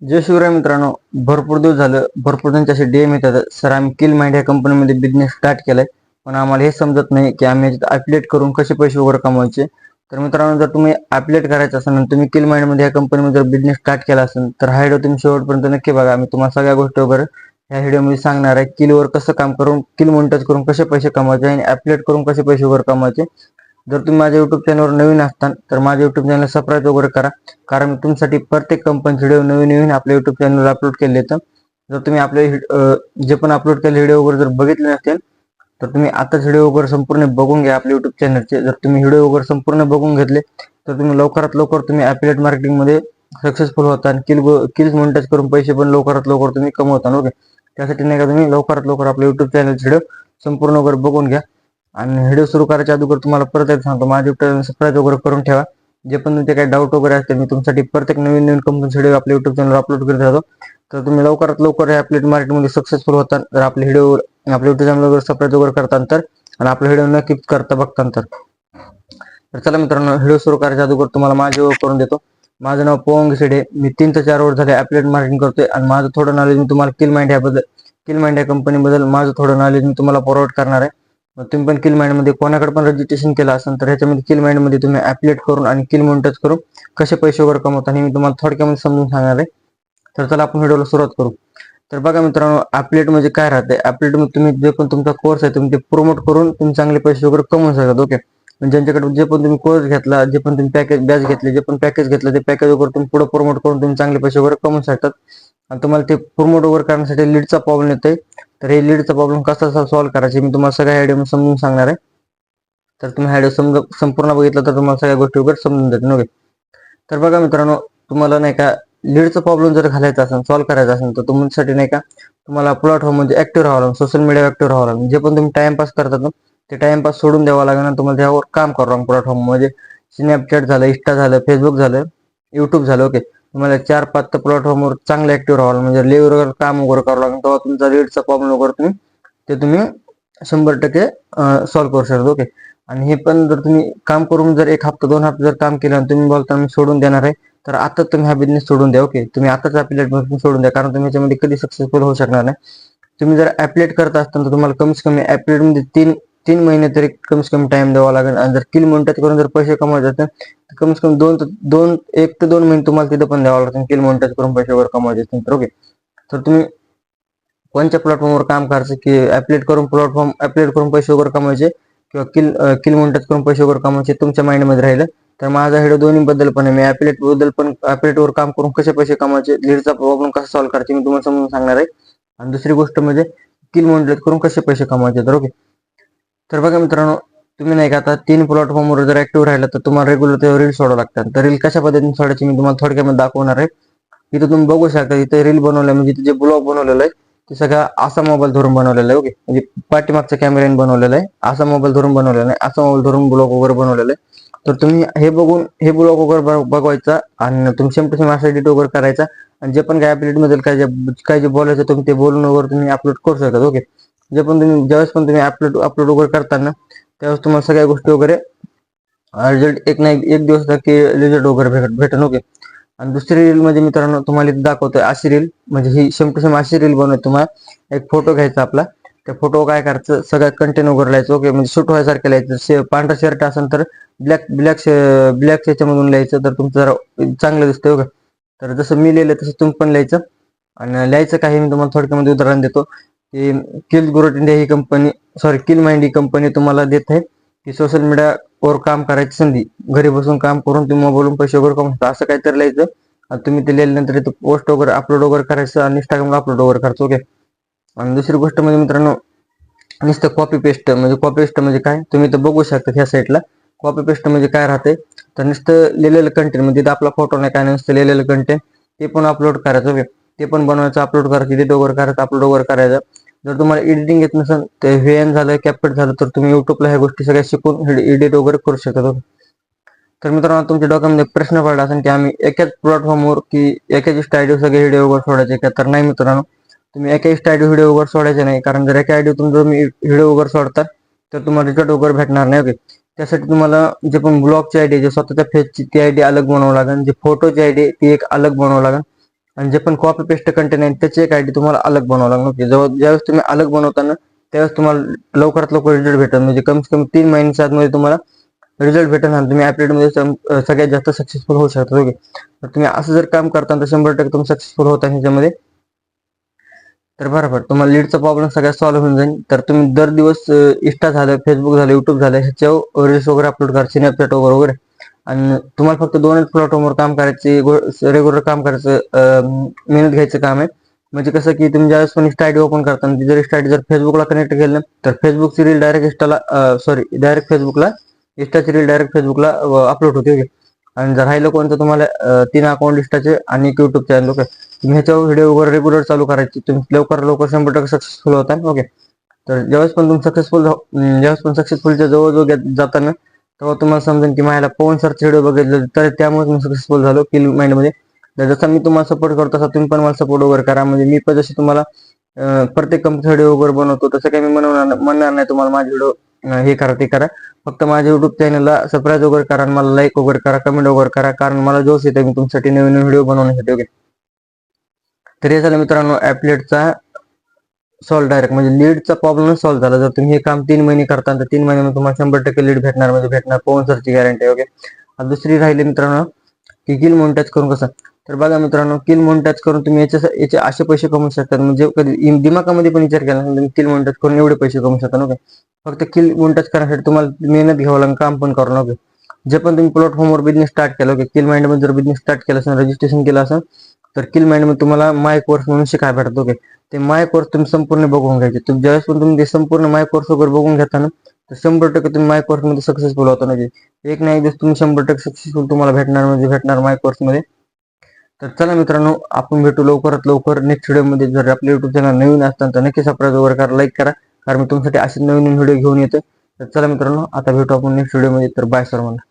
जय शिवराय मित्रांनो. भरपूर दिवस झालं, भरपूर त्यांचे असे डीएम येतात, सर आम्ही किल माइंड या कंपनीमध्ये बिझनेस स्टार्ट केलाय, पण आम्हाला हे समजत नाही की आम्ही ॲफिलिएट करून कसे पैसे वगैरे कमवायचे. तर मित्रांनो, जर तुम्ही ॲफिलिएट करायचं असेल आणि तुम्ही किल माइंडमध्ये या कंपनीमध्ये जर बिझनेस स्टार्ट केला असेल तर हा व्हिडिओ तुम्ही शेवटपर्यंत नक्की बघा. मी तुम्हाला सगळ्या गोष्टी वगैरे ह्या व्हिडिओमध्ये सांगणार आहे. किलवर कसं काम करून, किल मॉनिटाईज करून कसे पैसे कमवायचे आणि ॲफिलिएट करून कसे पैसे वगैरे कमवायचे. जर तुम्ही माझ्या युट्यूब चॅनलवर नवीन असताल तर माझ्या युट्यूब चॅनल सबस्क्राईब वगैरे करा, कारण मी तुमच्यासाठी प्रत्येक कंपनीचे व्हिडिओ नवीन नवीन आपल्या युट्यूब चॅनलवर अपलोड केले आहेत. जर तुम्ही आपले जे पण अपलोड केलेले व्हिडिओ वगैरे जर बघितले नसतील तर तुम्ही आताच व्हिडिओ वगैरे संपूर्ण बघून घ्या आपल्या युट्यूब चॅनलचे. जर तुम्ही व्हिडिओ वगैरे संपूर्ण बघून घेतले तर तुम्ही लवकरात लवकर तुम्ही ॲफिलिएट मार्केटिंगमध्ये सक्सेसफुल होता आणि किल्स मॉनिटाईज करून पैसे पण लवकरात लवकर तुम्ही कमवता. ओके, त्यासाठी नाही का तुम्ही लवकरात लवकर आपल्या युट्यूब चॅनलचे व्हिडिओ संपूर्ण वगैरे बघून घ्या. आणि व्हिडिओ सुरू करायच्या अगोदर तुम्हाला परत एक सांगतो, माझ्या युट्यूब चॅनल सबस्क्राईब वगैरे करून ठेवा. जे पण तुमचे काही डाऊट वगैरे असतील मी तुमच्यासाठी प्रत्येक नवीन नवीन कंपनीचे व्हिडिओ आपल्या युट्यूब चॅनलवर अपलोड करत राहतो. तर तुम्ही लवकरात लवकर ॲफिलिएट मार्केटमध्ये सक्सेसफुल होता जर आपले व्हिडिओ आपल्या युट्यूब चॅनल वगैरे सबस्क्राईब वगैरे करता तर, आणि आपले व्हिडिओ नक्की करता बघता तर चला मित्रांनो, व्हिडिओ सुरू करायच्या अगोदर तुम्हाला माझी ओळख करून देतो. माझं नाव पवन गिसेडे. मी 3 ते 4 वर्ष झाले ॲफिलिएट मार्केटिंग करतोय आणि माझं थोडं नॉलेज मी तुम्हाला किल माइंड या कंपनीबद्दल माझं थोडं नॉलेज मी तुम्हाला फॉरवर्ड करणार आहे. मग तुम्ही पण किल माइंडमध्ये कोणाकडे पण रजिस्ट्रेशन केलं असेल तर ह्याच्यामध्ये किल माइंडमध्ये तुम्ही ॲफिलिएट करून आणि किल मॉनिटाईज करून कसे पैसे वगैरे कमवता हे मी तुम्हाला थोडक्यामध्ये समजून सांगणार आहे. तर चला आपण व्हिडिओला सुरुवात करू. तर बघा मित्रांनो, ॲफिलिएट म्हणजे काय राहते. ॲफिलिएट तुम्ही जे पण तुमचा कोर्स आहे तुम्ही ते प्रमोट करून तुम्ही चांगले पैसे वगैरे कमवू शकता. ओके, ज्यांच्याकडे जे पण तुम्ही कोर्स घेतला, जे पण तुम्ही बॅच घेतले, जे पण पॅकेज घेतलं ते पॅकेज वगैरे तुम्ही पुढे प्रमोट करून तुम्ही चांगले पैसे वगैरे कमवू शकतात. आणि तुम्हाला ते प्रमोट वगैरे करण्यासाठी लीडचा प्रॉब्लेम येतोय. तर हे लीडचा प्रॉब्लेम कसा सॉल्व्ह करायचा मी तुम्हाला सगळ्या व्हिडिओ समजून सांगणार आहे. तर तुम्ही व्हिडिओ संपूर्ण बघितलं तर तुम्हाला सगळ्या गोष्टी वगैरे समजून जातील. ओके, तर बघा मित्रांनो, तुम्हाला नाही का लीडचा प्रॉब्लेम जर घालायचा असेल, सॉल्व्ह करायचा असेल तर तुमच्यासाठी नाही का तुम्हाला प्लॅटफॉर्म म्हणजे ऍक्टिव्ह राहावं लागेल, सोशल मीडिया ऍक्टिव्ह राहावं लागेल. जे पण तुम्ही टाइमपास करतात ना ते टाइमपास सोडून द्यावा लागेल आणि तुम्हाला त्यावर काम करावं लागेल. प्लॅटफॉर्म म्हणजे स्नॅपचॅट झालं, इंस्टा झालं, फेसबुक झालं, युट्यूब झालं. ओके, तुम्हाला 4-5 प्लॅटफॉर्मवर चांगलं ऍक्टिव्ह राहावं लागेल, म्हणजे लेवलवर काम वगैरे करावं लागेल. तेव्हा तुमचा लीडचा प्रॉब्लेम वगैरे तुम्ही 100% सॉल्व्ह करू शकता. ओके, आणि हे पण जर तुम्ही काम करून जर 1 हफ्ता 2 हफ्ते जर काम केलं आणि तुम्ही बोलता मी सोडून देणार आहे तर आता तुम्ही हा बिझनेस सोडून द्या. ओके, तुम्ही आताच ॲफिलिएट सोडून द्या, कारण तुम्ही याच्यामध्ये कधी सक्सेसफुल होऊ शकणार नाही. तुम्ही जर ॲफिलिएट करत असताना तर तुम्हाला कमीत कमी ॲफिलिएटमध्ये 3 महिने तरी कमीत कमी टाइम द्यावा लागेल. आणि जर किल मॉनिटाईज करून जर पैसे कमवायचे असेल तर कमीत कमी 1 ते 2 महिने तुम्हाला तिथे पण द्यावं लागेल किल मॉनिटाईज करून पैसे वगैरे कमवायचे असेल तर. ओके, तर तुम्ही कोणत्या प्लॅटफॉर्मवर काम करायचं की ॲफिलिएट करून ॲफिलिएट करून पैसे वगैरे कमवायचे किंवा किल मॉनिटाईज करून पैसे वगैरे कमवायचे तुमच्या माइंडमध्ये राहिलं तर माझा व्हिडिओ दोन्ही बद्दल पण आहे. मी ॲफिलिएट बद्दल पण ॲफिलिएटवर काम करून कसे पैसे कमवायचे, लीडचा प्रॉब्लेम कसा सॉल्व्ह करायचे मी तुम्हाला समजून सांगणार आहे. आणि दुसरी गोष्ट म्हणजे किल मॉनिटाईज करून कसे पैसे कमवायचे. तर ओके, तर बघा मित्रांनो, तुम्ही नाही का आता 3 प्लॅटफॉर्मवर जर ऍक्टिव्ह राहिला तर तुम्हाला रेग्युलर ते रील सोडावं लागतात. तर रील कशा पद्धतीने सोडायची मी तुम्हाला थोडक्यामध्ये दाखवणार आहे. इथं तुम्ही बघू शकता, इथे रील बनवलं आहे, म्हणजे इथे जे ब्लॉग बनवलेलं आहे ते सगळं असा मोबाईल धरून बनवलेला आहे. ओके, म्हणजे पाठीमागच्या कॅमेऱ्याने बनवलेला आहे, असा मोबाईल धरून बनवलेला आहे, असा मोबाईल धरून ब्लॉग वगैरे बनवलेला आहे. तर तुम्ही हे बघून हे ब्लॉग वगैरे बघवायचा आणि तुम्ही सेम टू सेम असा एडिट वगैरे करायचा आणि जे पण काय ॲफिलिएट मध्ये काय जे बोलायचं तुम्ही ते बोलून वगैरे तुम्ही अपलोड करू शकता. ओके, जे पण तुम्ही ज्यावेळेस पण तुम्ही अपलोड वगैरे करताना त्यावेळेस तुम्हाला सगळ्या गोष्टी वगैरे रिझल्ट एक नाही एक दिवस नक्की रिझल्ट वगैरे भेटेल. ओके, आणि दुसरी रील म्हणजे मित्रांनो तुम्हाला इथे दाखवतोय अशी रील, म्हणजे ही सेम टू सेम अशी रील बनवत. तुम्हाला एक फोटो घ्यायचा आपला, त्या फोटो काय करायचं सगळं कंटेंट वगैरे लिहायचं. ओके, म्हणजे शूट व्हायसारखं लिहायचं. पांढरा शर्ट असेल तर ब्लॅक ब्लॅक ब्लॅक याच्यामधून लिहायचं तर तुमचं जरा चांगलं दिसतंय. ओके, तर जसं मी लिहिलं तसं तुम्ही पण लिहायचं. आणि लिहायचं काही मी तुम्हाला थोडक्यामध्ये उदाहरण देतो की किल ग्रोथ इंडिया ही कंपनी, किल माइंड ही कंपनी तुम्हाला देत आहे की सोशल मीडियावर काम करायची संधी, घरी बसून काम करून तुम्ही मोबाईलवरून पैसे वगैरे कमवू शकता, असं काहीतरी लिहायचं. आणि तुम्ही ते लिहिल्यानंतर इथं पोस्ट वगैरे अपलोड वगैरे करायचं आणि इंस्टाग्रामला अपलोड वगैरे करायचं. ओके, आणि दुसरी गोष्ट म्हणजे मित्रांनो नुसतं कॉपी पेस्ट म्हणजे काय तुम्ही इथं बघू शकता ह्या साईडला. कॉपी पेस्ट म्हणजे काय राहते तर नुसतं लिहिलेलं कंटेंट, म्हणजे इथं आपला फोटो नाही काय नुसतं लिहिलेलं कंटेंट ते पण अपलोड करायचं. ओके, ते पण बनवायचं, अपलोड करायचं, एडिट वगैरे करायचं, अपलोड वगैरे करायचं. जर तुम्हाला एडिटिंग येत नसेल ते व्हीएन झालं, कॅपकट झालं तर तुम्ही युट्यूबला ह्या गोष्टी सगळ्या शिकून एडिट वगैरे करू शकता. तर मित्रांनो तुमच्या डोक्यामध्ये प्रश्न पडला असेल की आम्ही एकाच प्लॅटफॉर्मवर की एकाच स्टाईलवर सगळे व्हिडिओ वगैरे सोडायचे का, तर नाही मित्रांनो, तुम्ही एकाच स्टाईलवर व्हिडिओ वगैरे सोडायचे नाही, कारण जर एका आयडी तुम्ही व्हिडिओ वगैरे सोडतात तर तुम्हाला रिझल्ट वगैरे भेटणार नाही. ओके, त्यासाठी तुम्हाला जे पण ब्लॉगची आयडी जे स्वतःच्या फेसची ती आयडी अलग बनवावं लागेल, जे फोटोची आयडी ती एक अलग बनवावं लागेल. आणि जे पण कॉपी पेस्ट कंटेंट आहे त्याची एक आयडी तुम्हाला अलग बनवावं लागणार. ओके, ज्यावेळेस तुम्ही अलग बनवताना त्यावेळेस तुम्हाला लवकरात लवकर रिझल्ट भेटेल. म्हणजे कमीत कमी 3 महिन्याच्या आतमध्ये तुम्हाला रिझल्ट भेटेल आणि तुम्ही ॲफिलिएटमध्ये सगळ्यात जास्त सक्सेसफुल होऊ शकता. ओके, तर तुम्ही असं जर काम करता तर 100% तुम्ही सक्सेसफुल होता ह्याच्यामध्ये. तर बरोबर तुम्हाला लीडचा प्रॉब्लेम सगळ्यात सॉल्व्ह होऊन जाईल. तर तुम्ही दर दिवस इंस्टा झालं, फेसबुक झालं, युट्यूब झालं ह्याच्यावर रील्स वगैरे अपलोड करा, स्नॅपचॅट वगैरे. आणि तुम्हाला फक्त 2च प्लॅटफॉर्मवर काम करायचे, रेग्युलर काम करायचं, मेहनत घ्यायचं काम आहे. म्हणजे कसं की तुम्ही ज्यावेळेस पण इंस्टा आयडी ओपन करता ती जर इंस्टा आयडी जर फेसबुकला कनेक्ट केलं तर फेसबुकची रील डायरेक्ट डायरेक्ट फेसबुकला, इंस्टाची रील डायरेक्ट फेसबुकला अपलोड होते. आणि जर राहिलं कोणतं तुम्हाला 3 अकाउंट इंस्टाचे आणि एक युट्यूब चॅनल. ओके, तुम्ही ह्याच्यावर व्हिडिओ वगैरे रेग्युलर चालू करायचे, तुम्ही लवकर 100% सक्सेसफुल होता. ओके, तर ज्यावेळेस पण तुम्ही सक्सेसफुलच्या जवळ जाताना तेव्हा तुम्हाला समजेल की माझ्याला पवन सरचे व्हिडिओ बघितले तर त्यामुळे मी सक्सेसफुल झालो किल माइंडमध्ये. तर जसं मी तुम्हाला सपोर्ट करतो तसा तुम्ही पण मला सपोर्ट वगैरे करा. म्हणजे मी पण जशी तुम्हाला प्रत्येक कंपनी व्हिडिओ वगैरे बनवतो तसं काही मी म्हणणार नाही तुम्हाला माझे व्हिडिओ हे करा ते करा. फक्त माझ्या युट्यूब चॅनलला सबस्क्राईब वगैरे करा, मला लाईक वगैरे करा, कमेंट वगैरे करा, कारण मला जोश येते मी तुमच्यासाठी नवीन व्हिडिओ बनवण्यासाठी. ओके, तर हे झालं मित्रांनो ॲफिलिएटचा सॉल्व डायरेक्ट, म्हणजे लीडचा प्रॉब्लेम सॉल्व्ह झाला. जर तुम्ही हे काम 3 महिने करता तर 3 महिन्यामध्ये तुम्हाला 100% लीड भेटणार, म्हणजे भेटणार, पवन सरची गॅरंटी. ओके, आता दुसरी राहिली मित्रांनो की किल मोनिटाईज करून कसं. तर बघा मित्रांनो, किल मोनिटाईज करून तुम्ही याचे असे पैसे कमवू शकता. म्हणजे कधी दिमागामध्ये पण विचार केला तुम्ही किल मोनिटाईज करून एवढे पैसे कमवू शकता. ओके, फक्त किल मोनिटाईज करण्यासाठी तुम्हाला मेहनत घ्यावं लागेल, काम पण करून. ओके, जे पण तुम्ही प्लॅटफॉर्मवर बिझनेस स्टार्ट केला, ओके, किल माइंडमध्ये जर बिझनेस स्टार्ट केला असेल, रजिस्ट्रेशन केलं असेल तर किल माइंडमध्ये तुम्हाला माय कोर्स म्हणून शिकायला भेटतो. ओके, ते माय कोर्स तुम्ही संपूर्ण बघून घ्यायचे. तुम्ही ज्यावेळेस पण तुम्ही ते संपूर्ण माय कोर्स वगैरे बघून घेता ना तर 100% तुम्ही माय कोर्स मध्ये सक्सेसफुल होता. म्हणजे एक ना एक दिवस तुम्ही 100% सक्सेसफुल तुम्हाला भेटणार, म्हणजे भेटणार माय कोर्स मध्ये. तर चला मित्रांनो, आपण भेटू लवकरात लवकर नेक्स्ट व्हिडिओमध्ये. जर आपल्या युट्यूब चॅनल नवीन असताना तर नक्की सबस्क्राईब वगैरे करा, लाईक करा, कारण मी तुमच्यासाठी असे नवीन व्हिडिओ घेऊन येतो. तर चला मित्रांनो, आता भेटू आपण नेक्स्ट व्हिडिओमध्ये. तर बाय सर्वांना.